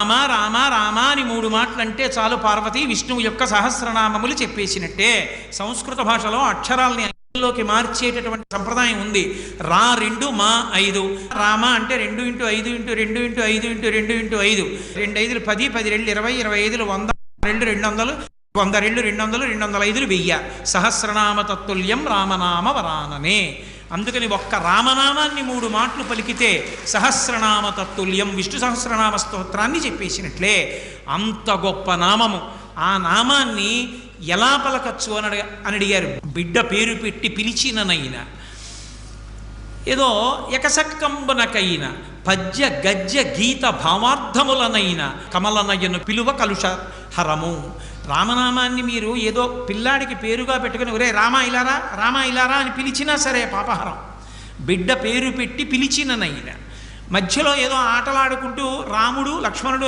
రామ రామ రామ అని 3 మాటలు అంటే చాలు పార్వతి విష్ణువు యొక్క సహస్రనామములు చెప్పేసినట్టే. సంస్కృత భాషలో అక్షరాల్ని లోకి మార్చేటటువంటి సంప్రదాయం ఉంది. రా 2 మా 5. రామ అంటే 2 × 5 × 2 × 5 × 2 × 5. 2 5 10, 10 2 20, 25 100, 2 200, 100 2 200, 205 1000. సహస్రనామ తత్తుల్యం రామనామ వరాననే. అందుకని ఒక్క రామనామాన్ని 3 మాటలు పలికితే సహస్రనామ తత్తుల్యం విష్ణు సహస్రనామ స్తోత్రాన్ని చెప్పేసినట్లే. అంత గొప్ప నామము. ఆ నామాన్ని ఎలా పలకచ్చు అని అడిగారు. బిడ్డ పేరు పెట్టి పిలిచిననైనా, ఏదో ఎకసక్కంబునకైన పద్య గద్య గీత భావార్థములనైన కమలనయ్యను పిలువ కలుష హరము. రామనామాన్ని మీరు ఏదో పిల్లాడికి పేరుగా పెట్టుకుని ఒరే రామా ఇలారా రామా ఇలారా అని పిలిచినా సరే పాపహరం. బిడ్డ పేరు పెట్టి పిలిచిననైనా, మధ్యలో ఏదో ఆటలాడుకుంటూ రాముడు లక్ష్మణుడు అని